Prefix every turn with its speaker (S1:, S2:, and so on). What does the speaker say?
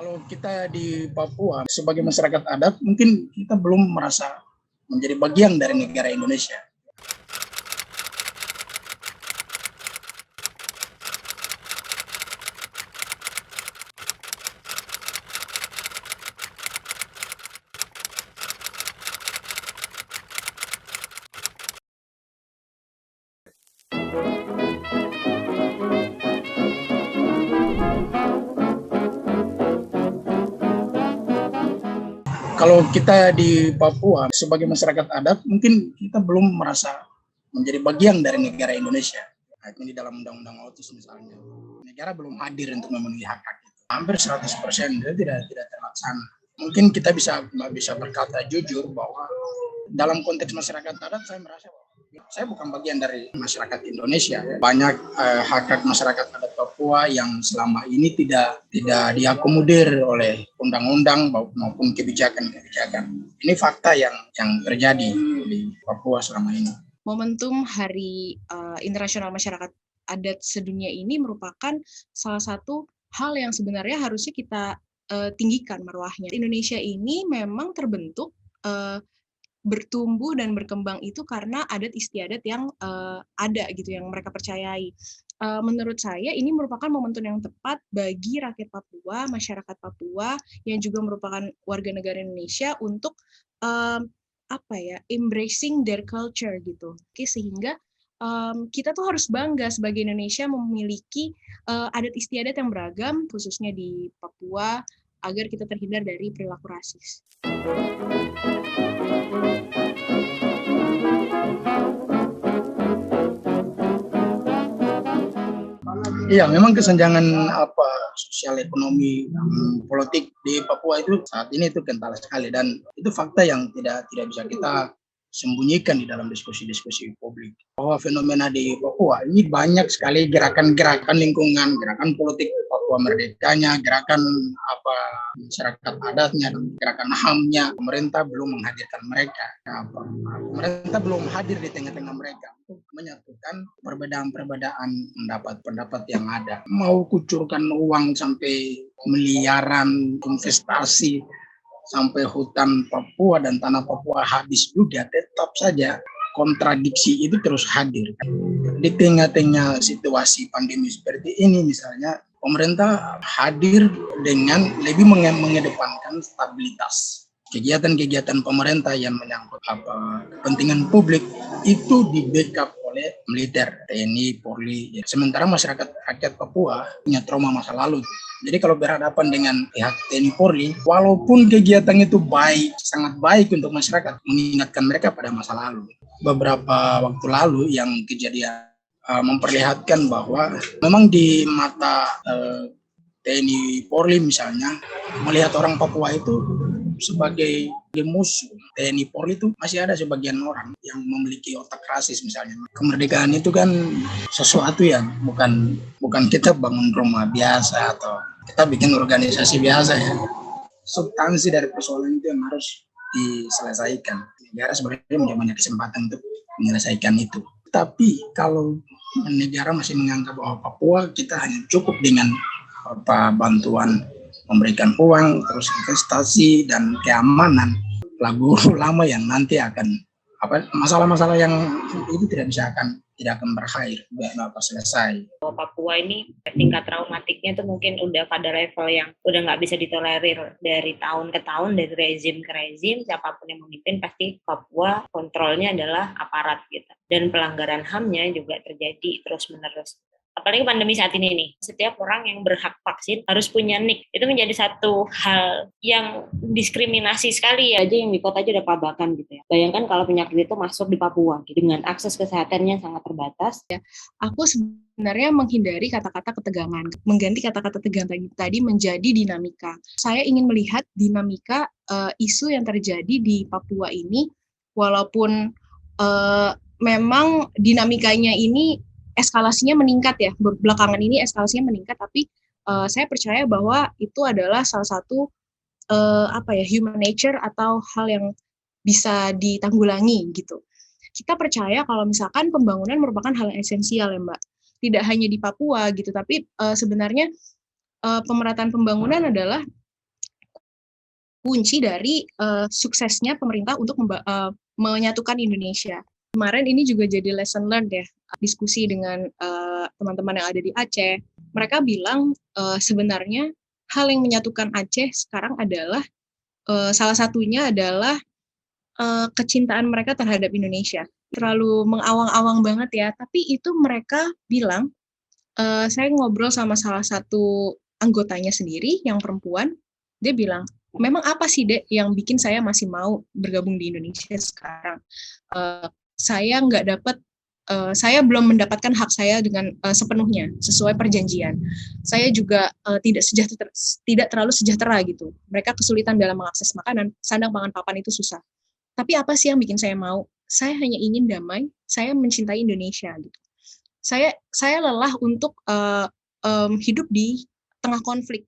S1: Kalau kita di Papua sebagai masyarakat adat, mungkin kita belum merasa menjadi bagian dari negara Indonesia. Kalau kita di Papua sebagai masyarakat adat, mungkin kita belum merasa menjadi bagian dari negara Indonesia. Ini di dalam Undang-Undang Autis misalnya, negara belum hadir untuk memenuhi hak-hak itu. Hampir 100% itu tidak terlaksana. Mungkin kita bisa berkata jujur bahwa dalam konteks masyarakat adat, saya merasa bahwa saya bukan bagian dari masyarakat Indonesia. Banyak hak-hak masyarakat adat Papua yang selama ini tidak diakomodir oleh undang-undang maupun kebijakan-kebijakan. Ini fakta yang terjadi di Papua selama ini.
S2: Momentum Hari Internasional Masyarakat Adat Sedunia ini merupakan salah satu hal yang sebenarnya harusnya kita tinggikan marwahnya. Indonesia ini memang terbentuk bertumbuh dan berkembang itu karena adat istiadat yang ada gitu, yang mereka percayai. Menurut saya ini merupakan momentum yang tepat bagi rakyat Papua, masyarakat Papua yang juga merupakan warga negara Indonesia untuk embracing their culture gitu. Oke, sehingga kita tuh harus bangga sebagai Indonesia memiliki adat istiadat yang beragam, khususnya di Papua, agar kita terhindar dari perilaku rasis.
S1: Iya, memang kesenjangan sosial ekonomi politik di Papua itu saat ini itu kental sekali, dan itu fakta yang tidak bisa kita sembunyikan di dalam diskusi-diskusi publik. Bahwa fenomena di Papua ini banyak sekali gerakan-gerakan lingkungan, gerakan politik Papua Merdekanya, gerakan masyarakat adatnya, gerakan HAM-nya. Pemerintah belum menghadirkan mereka. Pemerintah belum hadir di tengah-tengah mereka untuk menyatukan perbedaan-perbedaan pendapat yang ada. Mau kucurkan uang sampai miliaran, investasi sampai hutan Papua dan tanah Papua habis juga, tetap saja kontradiksi itu terus hadir. Di tengah-tengah situasi pandemi seperti ini misalnya, pemerintah hadir dengan lebih mengedepankan stabilitas. Kegiatan-kegiatan pemerintah yang menyangkut kepentingan publik itu di-backup oleh militer, TNI, Polri. Sementara masyarakat rakyat Papua punya trauma masa lalu. Jadi kalau berhadapan dengan pihak TNI Polri, walaupun kegiatan itu baik, sangat baik untuk masyarakat, mengingatkan mereka pada masa lalu. Beberapa waktu lalu yang kejadian memperlihatkan bahwa memang di mata TNI Polri misalnya, melihat orang Papua itu sebagai musuh. TNI Polri itu masih ada sebagian orang yang memiliki otak rasis misalnya. Kemerdekaan itu kan sesuatu yang bukan kita bangun rumah biasa atau kita bikin organisasi biasa ya. Substansi dari persoalan itu yang harus diselesaikan. Negara sebenarnya punya banyak kesempatan untuk menyelesaikan itu. Tapi kalau negara masih menganggap bahwa Papua kita hanya cukup dengan bantuan memberikan uang, terus investasi dan keamanan, lagu lama yang nanti akan masalah-masalah yang itu tidak akan berakhir, tidak selesai.
S3: Papua ini tingkat traumatiknya itu mungkin udah pada level yang udah nggak bisa ditolerir dari tahun ke tahun, dari rezim ke rezim, siapapun yang memimpin pasti Papua kontrolnya adalah aparat gitu, dan pelanggaran HAM-nya juga terjadi terus-menerus. Apalagi pandemi saat ini nih, setiap orang yang berhak vaksin harus punya NIK. Itu menjadi satu hal yang diskriminasi sekali ya, aja yang di kota aja udah pabakan gitu ya. Bayangkan kalau penyakit itu masuk di Papua dengan akses kesehatannya sangat terbatas.
S2: Ya, aku sebenarnya menghindari kata-kata ketegangan, mengganti kata-kata tegang tadi menjadi dinamika. Saya ingin melihat dinamika isu yang terjadi di Papua ini, walaupun memang dinamikanya ini eskalasinya meningkat ya, belakangan ini eskalasinya meningkat, tapi saya percaya bahwa itu adalah salah satu human nature atau hal yang bisa ditanggulangi gitu. Kita percaya kalau misalkan pembangunan merupakan hal yang esensial ya Mbak, tidak hanya di Papua gitu, tapi sebenarnya pemerataan pembangunan adalah kunci dari suksesnya pemerintah untuk menyatukan Indonesia. Kemarin ini juga jadi lesson learned ya, diskusi dengan teman-teman yang ada di Aceh. Mereka bilang sebenarnya hal yang menyatukan Aceh sekarang adalah salah satunya adalah kecintaan mereka terhadap Indonesia. Terlalu mengawang-awang banget ya, tapi itu mereka bilang, saya ngobrol sama salah satu anggotanya sendiri yang perempuan, dia bilang, memang apa sih Dek yang bikin saya masih mau bergabung di Indonesia sekarang? Saya nggak dapat, saya belum mendapatkan hak saya dengan sepenuhnya sesuai perjanjian. Saya juga tidak terlalu sejahtera gitu. Mereka kesulitan dalam mengakses makanan, sandang pangan papan itu susah. Tapi apa sih yang bikin saya mau? Saya hanya ingin damai, saya mencintai Indonesia gitu. Saya lelah untuk hidup di tengah konflik.